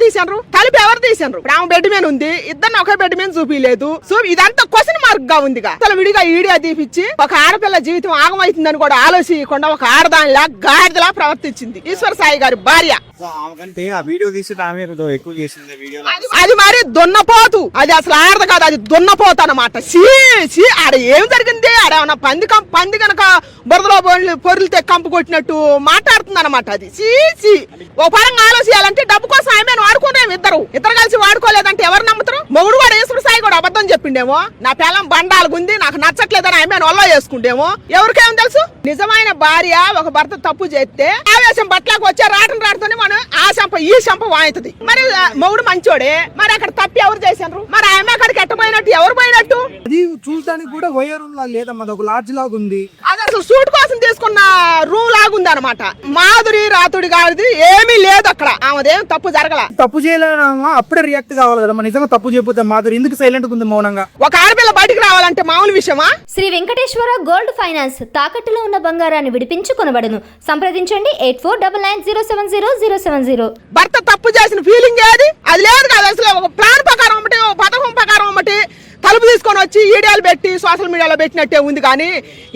తీసారు? తలుపు ఎవరు తీసారు? ఆమె బెడ్ మీద ఉంది, ఇద్దరిని ఒకే బెడ్ మీద చూపించలేదు. సో ఇదంతా క్వశ్చన్ మార్క్ గా ఉందిగా. అసలు విడిగా ఈడియా తీపిచ్చి ఒక ఆడపిల్ల జీవితం ఆగమైతుందని కూడా ఆలోచించకుండా ఒక ఆడదానిలా గాడిదలా ప్రవర్తించింది ఈశ్వర సాయి గారి భార్య. అది మరి దున్నపోతు, అది అసలు ఆడదు కాదు, అది దున్నపోతు అనమాట. ఆడ ఏం జరిగింది? ఆడేమన్నా పంది కనుక బురదలో పొరులితే కంపు కొట్టినట్టు మాట్లాడుతుంది అనమాట. అది ఓ పరంగా ఆలోచించాలంటే డబ్బు కోసం ఆమె వాడుకునేమో ఇద్దరు కలిసి వాడుకోలేదంటే ఎవరు నమ్ముతారు? మొగుడు కూడా ఈశ్వర సాయి కూడా అబద్ధం చెప్పిండేమో, నా పిల్లం బండాలుగుంది నాకు నచ్చట్లేదని ఆమె వల్ల చేసుకుంటేమో ఎవరికేమో తెలుసు. నిజమైన భార్య ఒక భర్త తప్పు చేస్తే ఆవేశం బట్టలకు వచ్చే రాటతోనే మనం ఆ శంప ఈ శంప వాయించది. మరి మొగుడు మంచోడే, మరి అక్కడ తప్పి ఎవరు చేశారు? మరి ఆమె అక్కడికి ఎట్టపోయినట్టు ఎవరు పోయినట్టు? అది చూడటానికి కూడా వయరం లాగా లేదమ్మా, ఒక లాడ్జ్ లాగా ఉంది. అది అసలు షూట్ కోసం తీసుకున్న రూమ్ లాగుంది అనమాట. మాధురి రాతుడి గారిది ఏమీ లేదు అక్కడ, ఆమెదేం తప్పు జరగల. తప్పు చేయలేమా అప్పుడే రియాక్ట్ కావాలి కదమ్మా. నిజంగా తప్పు చేయకపోతే మాధురి ఎందుకు సైలెంట్ ఉంది మౌనంగా? ఒక ఆడపిల్ల బయటికి రావాలంటే మామూలు విషయమా? శ్రీ వెంకటేశ్వర గోల్డ్ ఫైనాన్స్ తాకట్టులో ఉన్న బంగారాన్ని విడిపించి కొనబడును. సంప్రదించండి 8499070070. భర్త తప్పు చేసిన ఫీలింగ్ ఏది? అది లేదు కదా. అసలు ఒక ప్లాన్ ప్రకారం ఒకటి, ఒక పథకం ప్రకారం ఒకటి తలుపు తీసుకొని వచ్చి ఈడియాలు పెట్టి సోషల్ మీడియాలో పెట్టినట్టే ఉంది. కానీ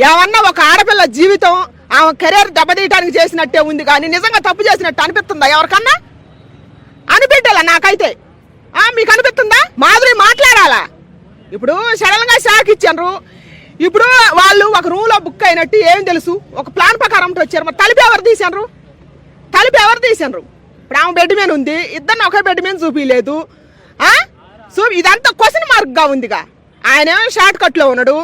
ఏమన్నా ఒక ఆడపిల్ల జీవితం ఆమె కెరీర్ దెబ్బతీయడానికి చేసినట్టే ఉంది. కానీ నిజంగా తప్పు చేసినట్టు అనిపిస్తుందా ఎవరికన్నా? అనిపించాలా? నాకైతే మీకు అనిపిస్తుందా? మాధురి మాట్లాడాలా? ఇప్పుడు సడన్ గా షాక్ ఇచ్చారు. ఇప్పుడు వాళ్ళు ఒక రూమ్ లో బుక్ అయినట్టు ఏం తెలుసు? ఒక ప్లాన్ ప్రకారం వచ్చారు. మరి తలుపు ఎవరు తీసారు? ఇప్పుడు ఆమె బెడ్ మీద ఉంది, ఇద్దరిని ఒకే బెడ్ మీద చూపించలేదు. సో ఇదంతా క్వశ్చన్ మార్క్ గా ఉందిగా. ఆయన షార్ట్ కట్ లో ఉన్నాడు.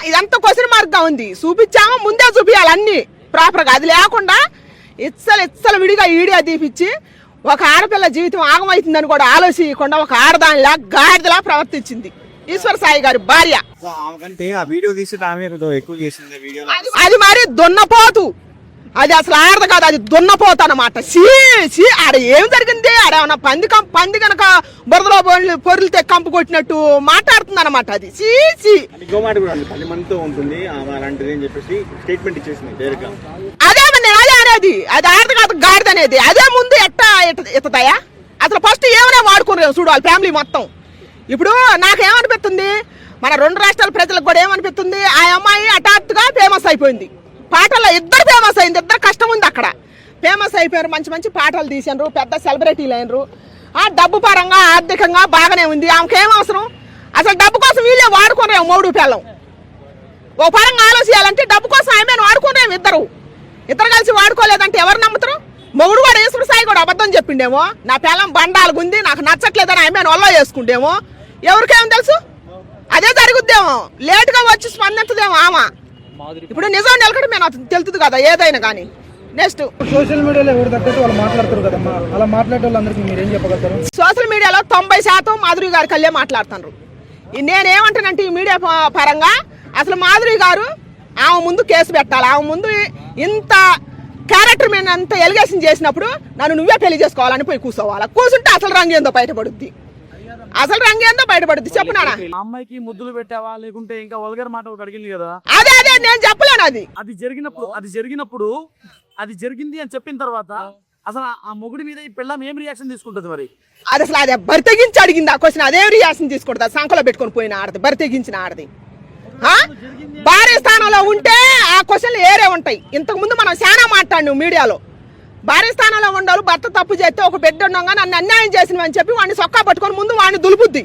ఇదంతా క్వశ్చన్ మార్క్ గా ఉంది. చూపించామో ముందే చూపించాలి అన్ని ప్రాపర్ గా. అది లేకుండా ఇచ్చలు విడిగా ఈడియా తీపిచ్చి ఒక ఆడపిల్ల జీవితం ఆగమైతుందని కూడా ఆలోచించకుండా ఒక ఆడదానిలా గాడిదలా ప్రవర్తించింది ఈశ్వర సాయి గారి భార్య. అది మరి దున్నపోతు, అది అసలు ఆడదు కాదు, అది దున్నపోతు అనమాట. ఆడ ఏం జరిగింది? ఆడేమన్నా పంది కనుక బురదలో పొరులితే కంపు కొట్టినట్టు మాట్లాడుతుంది అనమాట. అది అదే అనేది, అది ఆడదు కాదు గాడిద అనేది. అదే ముందు ఎత్తదయా? అసలు ఫస్ట్ ఏమైనా వాడుకున్నారు చూడాలి ఫ్యామిలీ మొత్తం. ఇప్పుడు నాకేమనిపిస్తుంది, మన రెండు రాష్ట్రాల ప్రజలకు కూడా ఏమనిపిస్తుంది, ఆ అమ్మాయి హఠాత్తుగా ఫేమస్ అయిపోయింది. పాటల్లో ఇద్దరు ఫేమస్ అయింది, ఇద్దరు కష్టం ఉంది అక్కడ. ఫేమస్ అయిపోయారు, మంచి మంచి పాటలు తీసారు, పెద్ద సెలబ్రిటీలు అయినరు. డబ్బు పరంగా ఆర్థికంగా బాగానే ఉంది. ఆమెకి ఏం అవసరం? అసలు డబ్బు కోసం వీళ్ళే వాడుకునేమో మూడు పిల్లం. ఓ పరంగా ఆలోచించాలంటే డబ్బు కోసం ఆమె వాడుకునేమో ఇద్దరు కలిసి వాడుకోలేదంటే ఎవరు నమ్ముతారు? మొగుడు కూడా ఈశ్వర సాయి కూడా అబద్ధం చెప్పిండేమో, నా పిల్లం బండాలుగుంది నాకు నచ్చట్లేదని ఆమె వల్ల చేసుకుంటేమో ఎవరికేమో తెలుసు. అదే జరుగుద్దేమో, లేట్ గా వచ్చి స్పందించదేమో ఆమె. ఇప్పుడు నిజం నిలకడ మేము తెలుస్తుంది కదా ఏదైనా కానీ. నెక్స్ట్ సోషల్ మీడియాలో ఎవరు తగ్గట్టు వాళ్ళు మాట్లాడతారు కదమ్మా, అలా మాట్లాడే వాళ్ళందరికీ మీరేం చెప్పగలుగుతారు? సోషల్ మీడియాలో 90% మాధురి గారి కళ్ళే మాట్లాడుతున్నారు. నేనేమంటానంటే ఈ మీడియా పరంగా అసలు మాధురి గారు ఆమె ముందు కేసు పెట్టాలి. ఆమె ముందు ఇంత క్యారెక్టర్ మీద అంత ఎలిగేషన్ చేసినప్పుడు నన్ను నువ్వే పెళ్లి చేసుకోవాలని పోయి కూర్చోవాలి. కూర్చుంటే అసలు రంగేందో బయటపడుద్ది. చెప్పు నాన్న. అమ్మాయికి ముద్దులు పెట్టావా లేకుంటే ఇంకా వల్గర్ మాట ఒకటి అడిగింది కదా, అదే నేను చెప్పలేను. అది జరిగింది అని చెప్పిన తర్వాత అసలు ఆ మొగుడి మీద ఈ పిల్లం ఏం రియాక్షన్ తీసుకుంటుంది? మరి అది అసలు అదే బరితెగించి అడిగింది ఆ క్వశ్చన్. అదే రియాక్షన్ తీసుకుంటుంది. సంకలో పెట్టుకొని పోయిన ఆడది, బరితెగించిన ఆడది. భార్య స్థానంలో ఉంటే ఆ క్వశ్చన్లు ఏరే ఉంటాయి. ఇంతకు ముందు మనం చాలా మాట్లాడినాం మీడియాలో. భార్య స్థానంలో ఉండాలి, భర్త తప్పు చేస్తే ఒక బిడ్డ ఉండగా నన్ను అన్యాయం చేసినవని చెప్పి వాడిని సొక్కా పట్టుకొని ముందు వాడిని దులుపుద్ది.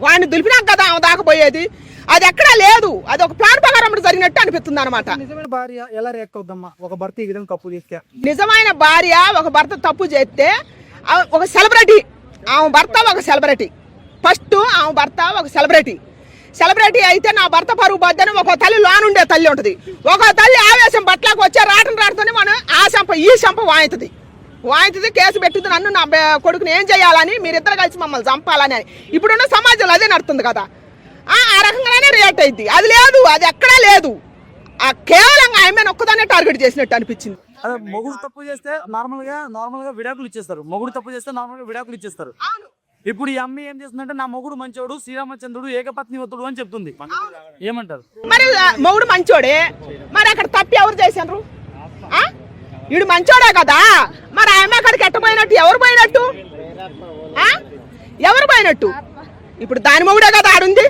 వాడిని దులిపినాక కదా ఆమె దాకపోయేది. అది ఎక్కడా లేదు, అది ఒక ప్లాన్ ప్రకారం జరిగినట్టు అనిపిస్తుంది అనమాట. నిజమైన భార్య ఎలా రియాక్ట్ అవుద్దమ్మా ఒక భర్త ఈ విధంగా తప్పు చేస్తే? నిజమైన భార్య ఒక భర్త తప్పు చేస్తే ఒక సెలబ్రిటీ, ఆమె భర్త ఒక సెలబ్రిటీ. ఫస్ట్ ఆమె భర్త ఒక సెలబ్రిటీ అయితే నా భర్త పరుగు బద్దని ఒక తల్లి లోనుండే తల్లి ఉంటది. ఒక తల్లి ఆవేశం బట్టలకు వచ్చే రాటతోనే మనం ఆ శంప ఈ శంప వాయించది. కేసు పెట్టింది నన్ను నా కొడుకుని ఏం చేయాలని, మీరిద్దరు కలిసి మమ్మల్ని చంపాలని. ఇప్పుడున్న సమాజంలో అదే నడుతుంది కదా. ఆ రకంగానే రియాక్ట్ అయింది. అది లేదు, అది ఎక్కడా లేదు. కేవలం ఆమె ఒక్కదానే టార్గెట్ చేసినట్టు అనిపించింది. అదే మొగుడు తప్పు చేస్తే నార్మల్ గా విడాకులు ఇచ్చేస్తారు. మొగుడు తప్పు చేస్తే నార్మల్ గా విడాకులు ఇచ్చేస్తారు. ఇప్పుడు ఈ అమ్మాయి ఏం చేస్తుందంటే నా మొగుడు మంచోడు, శ్రీరామచంద్రుడు, ఏకపత్ని వతుడు అని చెప్తుంది. ఏమంటారు? మరి మొగుడు మంచోడే, మరి అక్కడ తప్పి ఎవరు చేశారు? వీడు మంచోడే కదా, మరి ఆమె అక్కడికి ఎట్టపోయినట్టు ఎవరు పోయినట్టు? అన్నట్టు ఇప్పుడు దాని మొగుడే కదా ఆడుంది,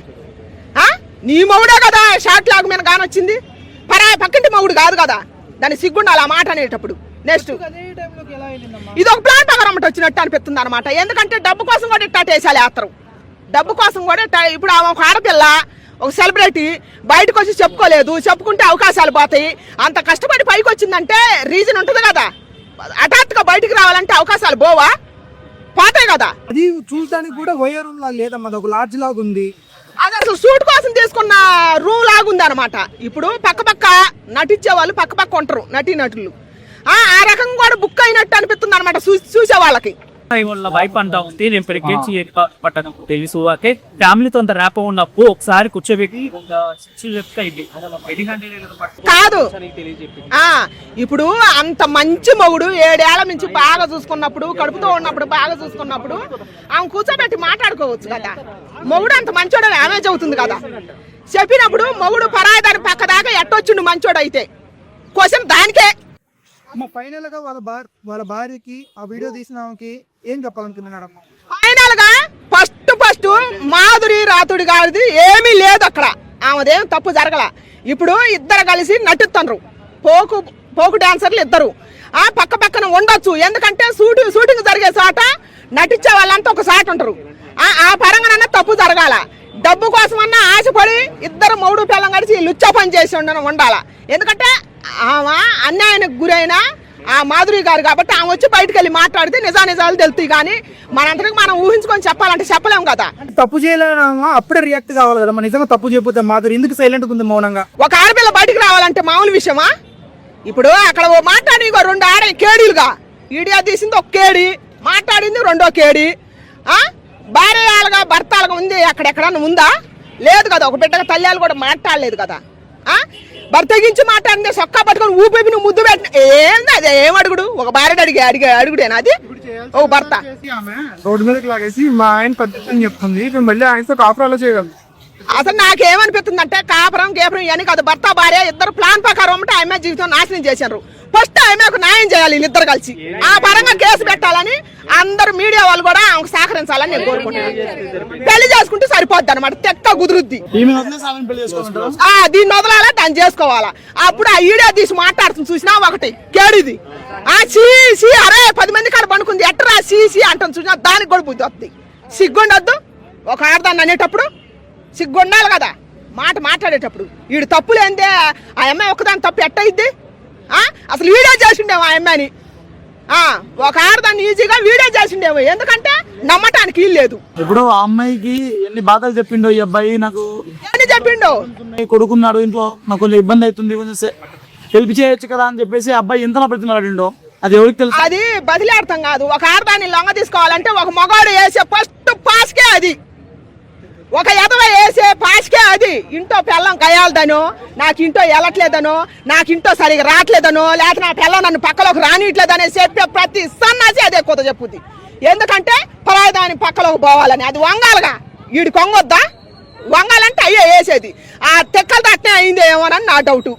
నీ మొగుడే కదా షార్ట్ లాగ్ మీద కానొచ్చింది, పక్కింటి మొగుడు కాదు కదా. దాన్ని సిగ్గుండాలి ఆ మాట అనేటప్పుడు. నెక్స్ట్ ఇది ఒక ప్లాన్ ప్రకారం వచ్చినట్టు అనిపిస్తుంది అనమాట. ఎందుకంటే డబ్బు కోసం కూడా ఇట్టా వేసాలి ఆత్రం, డబ్బు కోసం కూడా ఇప్పుడు ఒక ఆడపిల్ల ఒక సెలబ్రిటీ బయటకు వచ్చి చెప్పుకోలేదు, చెప్పుకుంటే అవకాశాలు పోతాయి. అంత కష్టపడి పైకి వచ్చిందంటే రీజన్ ఉంటుంది కదా. హఠాత్తుగా బయటికి రావాలంటే అవకాశాలు పోతాయి కదా. అది చూడటానికి కూడా వైర్ రూమ్ లాగా లేదమ్మా, ఒక లాడ్జ్ లాగా ఉంది. అది అసలు షూట్ కోసం తీసుకున్న రూమ్ లాగుంది అనమాట. ఇప్పుడు పక్క నటించే వాళ్ళు పక్క ఉంటారు నటీనటులు, ఆ రకంగా కూడా బుక్ అయినట్టు అనిపిస్తుంది అనమాట చూసే వాళ్ళకి. వాళ్ళ వైఫ్ అంటా ఉంది నేను ప్రెగ్నెన్సీ పట్టడం తెలుసు అంటే ఫ్యామిలీతో అంత ర్యాప్ ఉన్నప్పుడు ఒకసారి కూర్చోబెట్టి కాదు. ఇప్పుడు అంత మంచి మొగుడు 7 ఏళ్ల నుంచి బాగా చూసుకున్నప్పుడు, కడుపుతో ఉన్నప్పుడు బాగా చూసుకున్నప్పుడు ఆమె కూర్చోబెట్టి మాట్లాడుకోవచ్చు కదా. మొగుడు అంత మంచోడని ఆమె చెబుతుంది కదా. చెప్పినప్పుడు మొగుడు పరాయి దాని పక్క దాకా ఎట్టొచ్చిండు మంచోడు అయితే క్వశ్చన్ దానికే. ఫైనల్ గా వాళ్ళ భార్యకి ఆ వీడియో తీసిన ఆమెకి ఏం చెప్పాలనుకున్నాడు? ఫైనల్ గా ఫస్ట్ మాధురి రాతుడి గారిది ఏమీ లేదు అక్కడ, ఆమెదేం తప్పు జరగల. ఇప్పుడు ఇద్దరు కలిసి నటిస్తున్నారు, పోకు డాన్సర్లు ఇద్దరు. పక్కన ఉండొచ్చు, ఎందుకంటే షూటింగ్ జరిగే చోట నటించే వాళ్ళంతా ఒక సాట ఉంటారు. ఆ పరంగానన్నా తప్పు జరగాల. డబ్బు కోసమన్నా ఆశపడి ఇద్దరు మొగుడు పిల్లం కలిసి లుచ్చా పని చేసి ఉండాల. ఎందుకంటే ఆమె అన్యాయానికి గురైన ఆ మాధురి గారు కాబట్టి ఆమె వచ్చి బయటకు వెళ్ళి మాట్లాడితే నిజాలు తెలుస్తాయి. కానీ మనందరికి మనం ఊహించుకొని చెప్పాలంటే చెప్పలేము కదా. తప్పు చేయలేమా అప్పుడే రియాక్ట్ కావాలి కదా. నిజంగా తప్పు చేయకపోతే మాధురి ఎందుకు సైలెంట్ ఉంది మౌనంగా? ఒక ఆడపిల్ల బయటకు రావాలంటే మామూలు విషయమా? ఇప్పుడు అక్కడ మాట్లాడి 2 ఆడ కేడీలుగా వీడియో తీసింది ఒక కేడి, మాట్లాడింది 2వ కేడి. భార్యలుగా భర్తలుగా ఉంది అక్కడెక్కడన్నా ఉందా? లేదు కదా. ఒక బిడ్డగా తల్యాలు కూడా మాట్లాడలేదు కదా. భర్తగించి మాట్లాడింది సొక్కా పట్టుకొని ఊపి నువ్వు ముద్దు పెట్టిన ఏంది అది? ఏం అడుగుడు? ఒక భార్య అడుగుడేనా అది? ఓ భర్త రోడ్డు మీదకి లాగేసి మా ఆయన పద్ధతి చెప్తుంది, మళ్ళీ ఆయనతో కాపురాలో చేయగలరు. అసలు నాకేమనిపిస్తుంది అంటే కాపురం ఇవన్నీ కాదు. భర్త భార్య ఇద్దరు ప్లాన్ ప్రకారం ఉంటే ఆమె జీవితం నాశనం చేశారు. ఫస్ట్ ఆమెకు న్యాయం చేయాలి వీళ్ళిద్దరు కలిసి. ఆ పరంగా కేసు పెట్టాలని అందరు మీడియా వాళ్ళు కూడా ఆమెకు సహకరించాలని నేను కోరుకుంటున్నాను. పెళ్లి చేసుకుంటే సరిపోద్ది అనమాట, తెక్క కుదురుద్ది. దీన్ని వదలాలా, దాన్ని చేసుకోవాలా. అప్పుడు ఆ వీడియో తీసి మాట్లాడుతుంది చూసినా ఒకటి కేడిది అరే 10 మంది కాడ పనుకుంది ఎట్టరా సీ అంటాను చూసినా దానికి కూడా బుద్ధి వస్తుంది. సిగ్గుండొద్దు ఒక ఆడదాన్ని అనేటప్పుడు, సిగ్గుండాలి కదా మాట్లాడేటప్పుడు. వీడు తప్పు లేదే ఆ అమ్మాయి ఒక్కదాని తప్పు ఎట్టయిద్ది? అసలు వీడియో చేసిండేమో ఆ అమ్మాయిని, ఒక ఆడదాన్ని ఈజీగా వీడియో చేసిండేమో. ఎందుకంటే నమ్మటానికి వీలు లేదు. ఇప్పుడు ఆ అమ్మాయికి ఎన్ని బాధలు చెప్పిండో ఈ అబ్బాయి, నాకు ఎన్ని చెప్పిండో, కొడుకున్నాడు ఇంట్లో, నాకు కొంచెం ఇబ్బంది అవుతుంది, కొంచెం హెల్ప్ చేయొచ్చు కదా అని చెప్పేసి అబ్బాయి ఎంత ప్రతిమాడిండో అది ఎవరికి తెలుసు? అది బదిలాడతాం కాదు. ఒక ఆడదాన్ని లొంగ తీసుకోవాలంటే ఒక మగాడు వేసే ఫస్ట్ పాస్కే అది, ఒక ఎదవ వేసే పాస్కే అది. ఇంట్లో పెళ్ళం కయాలదనో, నాకు ఇంట్లో వెళ్ళట్లేదనో, నాకు ఇంట్లో సరిగా రావట్లేదనో, లేకపోతే నా పెళ్ళం నన్ను పక్కలోకి రానిట్లేదనే చెప్పే ప్రతి సన్నాసి అదే కొత్త చెప్పుద్ది. ఎందుకంటే పరాయి దాని పక్కలోకి పోవాలని. అది వంగాలుగా వీడి కొంగొద్దా? వంగాలంటే అయ్యే వేసేది. ఆ తెక్కలు తట్టే అయిందేమోనని నా డౌటు.